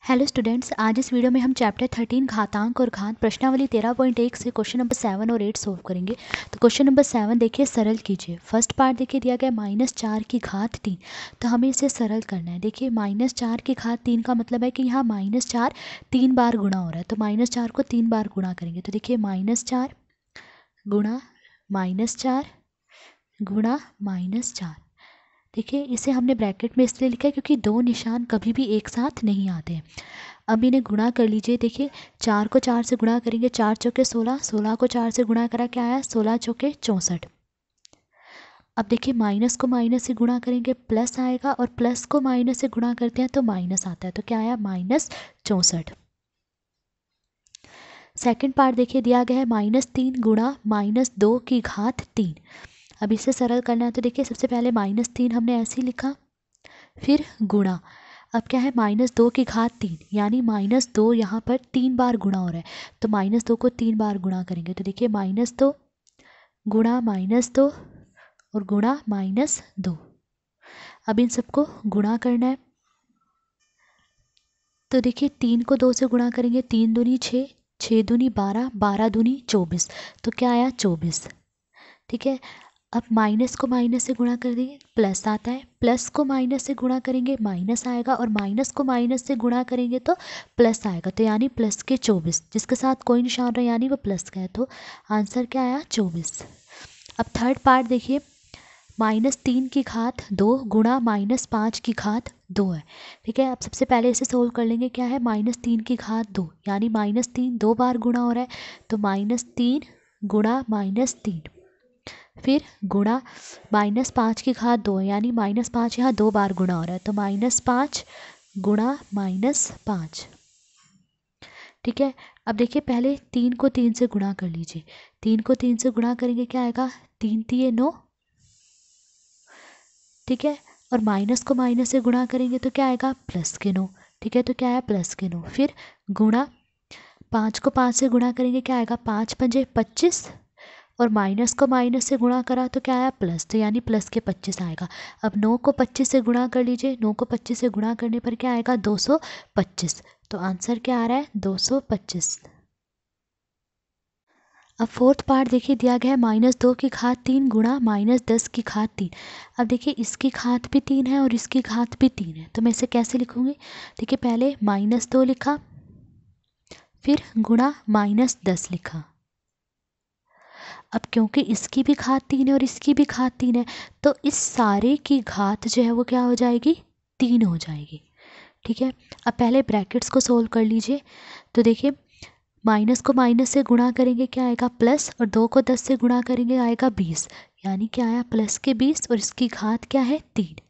Hello students, आज इस video में हम चैप्टर 13 घातांक और घात प्रश्नावली 13.1 से क्वेश्चन नंबर 7 और 8 सोल्व करेंगे। तो क्वेश्चन नंबर 7 देखिए, सरल कीजिए। फर्स्ट पार्ट देखिए दिया गया -4 की घात 3, तो हमें इसे सरल करना है। देखिए -4 की घात 3 का मतलब है कि यहाँ -4 3 बार गुणा हो रहा है, तो -4 को 3 बार गुणा करेंगे। तो देखिए -4 गुणा -4 गुणा -4। देखिए इसे हमने ब्रैकेट में इसलिए लिखा है क्योंकि दो निशान कभी भी एक साथ नहीं आते हैं। अब इन्हें गुणा कर लीजिए। देखिए 4 को 4 से गुणा करेंगे, 4 चौके 16, 16 को 4 से गुणा करा क्या आया, 16 चौके 64। अब देखिए माइनस को माइनस से गुणा करेंगे प्लस आएगा, और प्लस को माइनस से गुणा करते हैं तो माइनस आता है, तो क्या आया -64। सेकेंड पार्ट देखिए दिया गया है -3 गुणा -2 की घात 3। अब इसे सरल करना है, तो देखिए सबसे पहले -3 हमने ऐसे ही लिखा, फिर गुणा। अब क्या है, -2 की घात 3, यानी -2 यहाँ पर 3 बार गुणा हो रहा है, तो -2 को 3 बार गुणा करेंगे। तो देखिए -2 गुणा -2 और गुणा -2। अब इन सबको गुणा करना है, तो देखिए 3 को 2 से गुणा करेंगे, 3 दूनी 6, 6 दूनी 12, 12 दूनी 24, तो क्या आया 24। ठीक है, अब माइनस को माइनस से गुणा कर देंगे प्लस आता है, प्लस को माइनस से गुणा करेंगे माइनस आएगा, और माइनस को माइनस से गुणा करेंगे तो प्लस आएगा, तो यानी प्लस के 24, जिसके साथ कोई निशान रहा यानी वो प्लस का है, तो आंसर क्या आया 24। अब थर्ड पार्ट देखिए, -3 की घात 2 गुणा -5 की घात 2 है। ठीक है, अब सबसे पहले इसे सोल्व कर लेंगे। क्या है, -3 की घात 2, यानी -3 2 बार गुणा हो रहा है, तो -3 गुणा -3, फिर गुणा -5 की घात 2, यानी -5 यहाँ 2 बार गुणा हो रहा है, तो -5 गुणा -5। ठीक है, अब देखिए पहले 3 को 3 से गुणा कर लीजिए। 3 को 3 से गुणा करेंगे क्या आएगा, 3 3 9। ठीक है, और माइनस को माइनस से गुणा करेंगे तो क्या आएगा, प्लस के 9। ठीक है, तो क्या है प्लस के 9, फिर गुणा 5 को 5 से गुणा करेंगे क्या आएगा, 5 पंजे 25, और माइनस को माइनस से गुणा करा तो क्या आया प्लस, तो यानी प्लस के 25 आएगा। अब 9 को 25 से गुणा कर लीजिए, 9 को 25 से गुणा करने पर क्या आएगा 225, तो आंसर क्या आ रहा है 225। अब फोर्थ पार्ट देखिए दिया गया है -2 की घात 3 गुणा -10 की घात 3। अब देखिए इसकी घात भी 3 है और इसकी घात भी 3 है, तो मैं इसे कैसे लिखूंगी। देखिए पहले -2 लिखा, फिर गुणा -10 लिखा। अब क्योंकि इसकी भी घात 3 है और इसकी भी घात 3 है, तो इस सारे की घात जो है वो क्या हो जाएगी, 3 हो जाएगी। ठीक है, अब पहले ब्रैकेट्स को सोल्व कर लीजिए। तो देखिए माइनस को माइनस से गुणा करेंगे क्या आएगा प्लस, और 2 को 10 से गुणा करेंगे आएगा 20, यानी क्या आया प्लस के 20, और इसकी घात क्या है 3।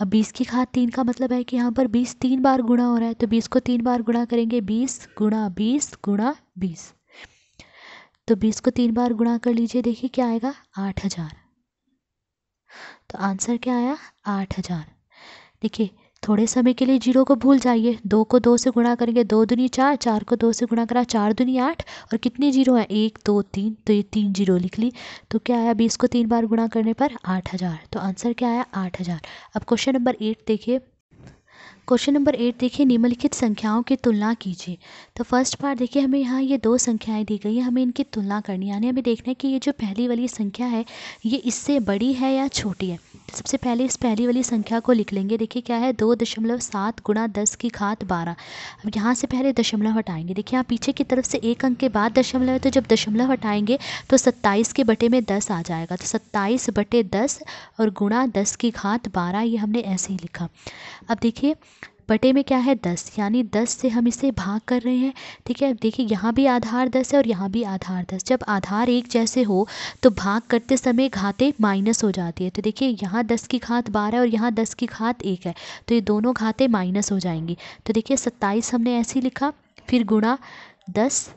अब 20 की घात 3 का मतलब है कि यहाँ पर 20 3 बार गुणा हो रहा है, तो 20 को 3 बार गुणा करेंगे, 20 गुणा 20 गुणा 20, तो 20 को 3 बार गुणा कर लीजिए। देखिए क्या आएगा 8000, तो आंसर क्या आया 8000। देखिए थोड़े समय के लिए जीरो को भूल जाइए, 2 को 2 से गुणा करेंगे 2 दूनी 4, 4 को 2 से गुणा करा 4 दूनी 8, और कितने जीरो हैं 1 2 3, तो ये 3 जीरो लिख ली, तो क्या आया 20 को 3 बार गुणा करने पर 8000, तो आंसर क्या आया 8000। अब क्वेश्चन नंबर 8 देखिए। क्वेश्चन नंबर 8 देखिए, निम्नलिखित संख्याओं की तुलना कीजिए। तो फर्स्ट पार्ट देखिए, हमें यहाँ ये दो संख्याएं दी गई हैं, हमें इनकी तुलना करनी है, यानी हमें देखना है कि ये जो पहली वाली संख्या है ये इससे बड़ी है या छोटी है। तो सबसे पहले इस पहली वाली संख्या को लिख लेंगे। देखिए क्या है 2.7 गुणा 10 की घात 12। अब यहाँ से पहले दशमलव हटाएंगे। देखिए यहाँ पीछे की तरफ से एक अंक के बाद दशमलव है, तो जब दशमलव हटाएंगे तो 27 के बटे में 10 आ जाएगा, तो 27 बटे 10 और गुणा 10 की घात 12, ये हमने ऐसे ही लिखा। अब देखिए बटे में क्या है 10, यानी 10 से हम इसे भाग कर रहे हैं। ठीक है, देखिए यहाँ भी आधार 10 है और यहाँ भी आधार 10, जब आधार एक जैसे हो तो भाग करते समय घातें माइनस हो जाती है। तो देखिए यहाँ 10 की घात 12 और यहाँ 10 की घात 1 है, तो ये दोनों घातें माइनस हो जाएंगी। तो देखिए 27 हमने ऐसे ही लिखा, फिर गुणा 10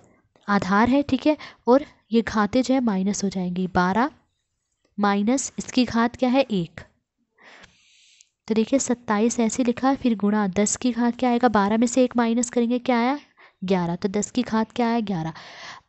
आधार है, ठीक है, और ये घातें जो है माइनस हो जाएंगी, 12 माइनस इसकी घात क्या है 1, तो देखिए 27 ऐसे लिखा, फिर गुणा 10 की घात क्या आएगा, 12 में से 1 माइनस करेंगे क्या आया 11, तो 10 की घात क्या आया 11।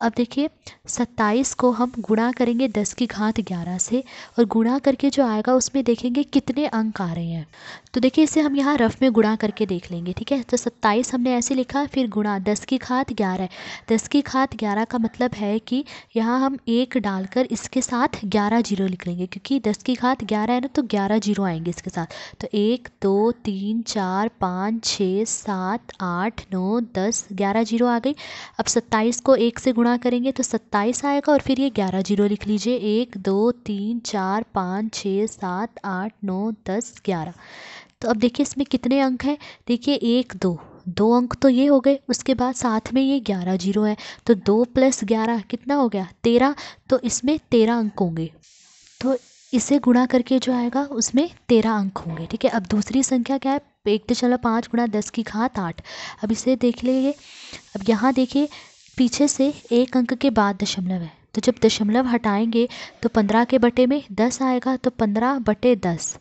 अब देखिए 27 को हम गुणा करेंगे 10 की घात 11 से और गुणा करके जो आएगा उसमें देखेंगे कितने अंक आ रहे हैं। तो देखिए इसे हम यहाँ रफ में गुणा करके देख लेंगे, ठीक है। तो 27 हमने ऐसे लिखा, फिर गुणा 10 की घात 11 है। 10 की घात 11 का मतलब है कि यहाँ हम 1 डालकर इसके साथ 11 जीरो लिख लेंगे, क्योंकि 10 की घात 11 है ना, तो 11 जीरो आएंगे इसके साथ। तो 1 2 3 4 5 6 7 8 9 10 11 जीरो आ गई। अब 27 को 1 से गुणा करेंगे तो 27 आएगा और फिर ये 11 जीरो लिख लीजिए, 1 2 3 4 5 6 7 8 9 10 11। तो अब देखिए इसमें कितने अंक हैं, देखिए 1 2 दो अंक तो ये हो गए, उसके बाद साथ में ये 11 जीरो है, तो 2 + 11 कितना हो गया 13। तो इसमें 13 अंक होंगे, तो इसे गुणा करके जो आएगा उसमें 13 अंक होंगे, ठीक है। अब दूसरी संख्या क्या है, 1.5 गुणा 10 की घात 8। अब इसे देख लीजिए, अब यहाँ देखिए पीछे से 1 अंक के बाद दशमलव है, तो जब दशमलव हटाएंगे तो 15 के बटे में 10 आएगा, तो 15/10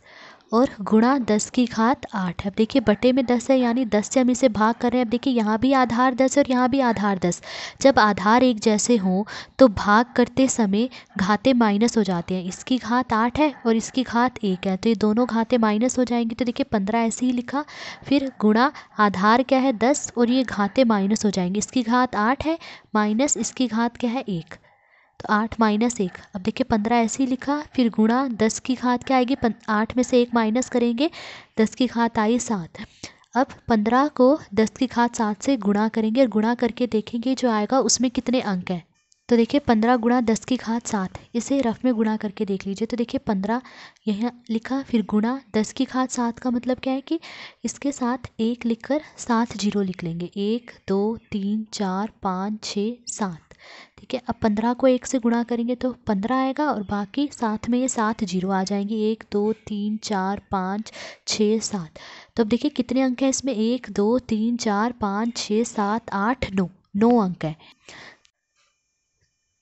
और गुणा 10 की घात 8। अब देखिए बटे में 10 है, यानी 10 से हम इसे भाग कर रहे हैं। अब देखिए यहाँ भी आधार 10 और यहाँ भी आधार 10। जब आधार एक जैसे हों तो भाग करते समय घातें माइनस हो जाते हैं। इसकी घात 8 है और इसकी घात 1 है, तो ये दोनों घातें माइनस हो जाएंगी। तो देखिए 15 ऐसे ही लिखा, फिर गुणा आधार क्या है 10 और ये घातें माइनस हो जाएंगी। इसकी घात 8 है माइनस इसकी घात क्या है 1, तो 8 - 1। अब देखिए 15 ऐसे ही लिखा, फिर गुणा 10 की घात क्या आएगी, 8 में से 1 माइनस करेंगे, 10 की घात आई 7। अब 15 को 10 की घात 7 से गुणा करेंगे और गुणा करके देखेंगे जो आएगा उसमें कितने अंक हैं। तो देखिए 15 गुणा 10 की घात 7, इसे रफ में गुणा करके देख लीजिए। तो देखिए 15 यहाँ लिखा, फिर गुणा 10 की घात 7 का मतलब क्या है कि इसके साथ 1 लिखकर 7 जीरो लिख लेंगे, 1 2 3 4 5 6 7, ठीक है। अब 15 को 1 से गुणा करेंगे तो 15 आएगा और बाकी साथ में ये 7 जीरो आ जाएंगे, 1 2 3 4 5 6 7। तो अब देखिए कितने अंक हैं इसमें, 1 2 3 4 5 6 7 8 9, 9 अंक है।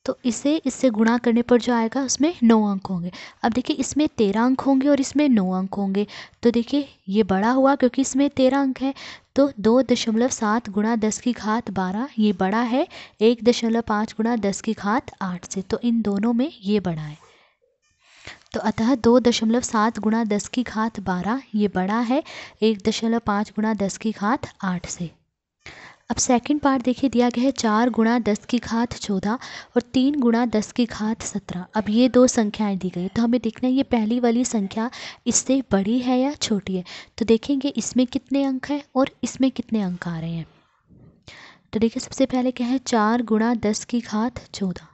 तो इससे गुणा करने पर जो आएगा उसमें 9 अंक होंगे। अब देखिए इसमें 13 अंक होंगे और इसमें 9 अंक होंगे, तो देखिए ये बड़ा हुआ क्योंकि इसमें 13 अंक है, तो 2.7 गुणा 10 की घात 12 ये बड़ा है 1.5 गुणा 10 की घात 8 से, तो इन दोनों में ये बड़ा है। तो अतः 2.7 गुणा 10 की घात 12 ये बड़ा है 1.5 गुणा 10 की घात 8 से। अब सेकंड पार्ट देखिए दिया गया है 4 गुणा 10 की घात 14 और 3 गुणा 10 की घात 17। अब ये दो संख्याएं दी गई, तो हमें देखना है ये पहली वाली संख्या इससे बड़ी है या छोटी है। तो देखेंगे इसमें कितने अंक हैं और इसमें कितने अंक आ रहे हैं। तो देखिए सबसे पहले क्या है, 4 गुणा 10 की घात 14।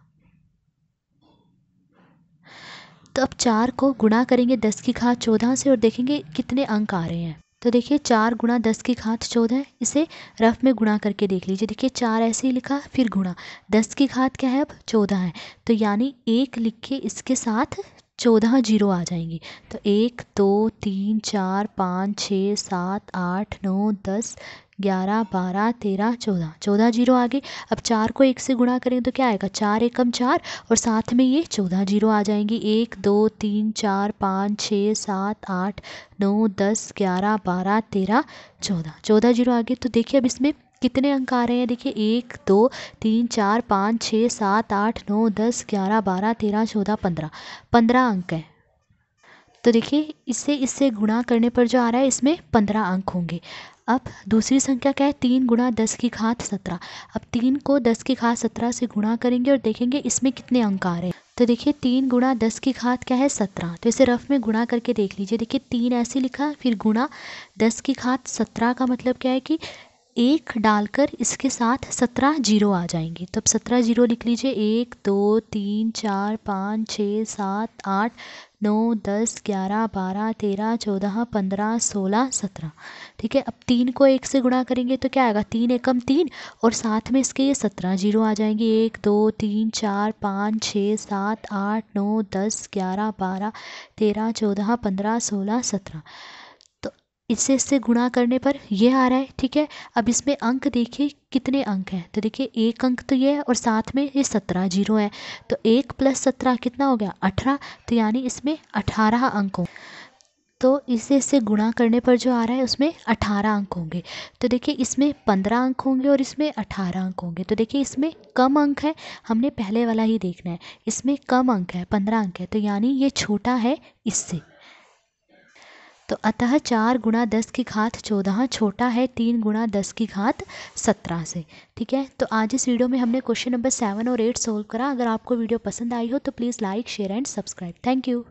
तो अब 4 को गुणा करेंगे 10 की घात 14 से और देखेंगे कितने अंक आ रहे हैं। तो देखिए 4 गुणा 10 की घात 14 है, इसे रफ में गुणा करके देख लीजिए। देखिए 4 ऐसे ही लिखा, फिर गुणा 10 की घात क्या है अब 14 है, तो यानी 1 लिख के इसके साथ 14 जीरो आ जाएंगी। तो 1 2 3 4 5 6 7 8 9 10 11 12 13 14, 14 जीरो आ गई। अब 4 को 1 से गुणा करें तो क्या आएगा, 4 एकम 4 और साथ में ये 14 जीरो आ जाएंगी। 1 2 3 4 5 6 7 8 9 10 11 12 13 14, 14 जीरो आ गई। तो देखिए अब इसमें कितने अंक आ रहे हैं, देखिए 1 2 3 4 5 6 7 8 9 10 11 12 13 14 15, 15 अंक हैं। तो देखिए इससे गुणा करने पर जो आ रहा है इसमें 15 अंक होंगे। अब दूसरी संख्या क्या है, 3 गुणा 10 की घात 17। अब 3 को 10 की घात 17 से गुणा करेंगे और देखेंगे इसमें कितने अंक आ रहे हैं। तो देखिए 3 गुणा 10 की घात क्या है 17, तो इसे रफ में गुणा करके देख लीजिए। देखिए 3 ऐसे लिखा, फिर गुणा 10 की घात 17 का मतलब क्या है कि 1 डालकर इसके साथ 17 जीरो आ जाएंगे। तो अब 17 जीरो लिख लीजिए, 1 2 3 4 5 6 7 8 9 10 11 12 13 14 15 16 17, ठीक है। अब 3 को 1 से गुणा करेंगे तो क्या आएगा, 3 एकम 3 और साथ में इसके ये 17 जीरो आ जाएंगे। 1 2 3 4 5 6 7 8 9 10 11 12 13 14 15 16 17, तो इससे गुणा करने पर ये आ रहा है, ठीक है। अब इसमें अंक देखिए कितने अंक हैं, तो देखिए 1 अंक तो ये है और साथ में ये 17 जीरो है, तो 1 + 17 कितना हो गया 18, तो यानी इसमें 18 अंक हो। तो इसे इससे गुणा करने पर जो आ रहा है उसमें 18 अंक होंगे। तो देखिए इसमें 15 अंक होंगे और इसमें 18 अंक होंगे। तो देखिए इसमें कम अंक है, हमने पहले वाला ही देखना है। इसमें कम अंक है, 15 अंक है, तो यानी ये छोटा है इससे। तो अतः 4 गुणा 10 की घात 14 छोटा है 3 गुणा 10 की घात 17 से। ठीक है, तो आज इस वीडियो में हमने क्वेश्चन नंबर 7 और 8 सोल्व करा। अगर आपको वीडियो पसंद आई हो तो please like share and subscribe. Thank you.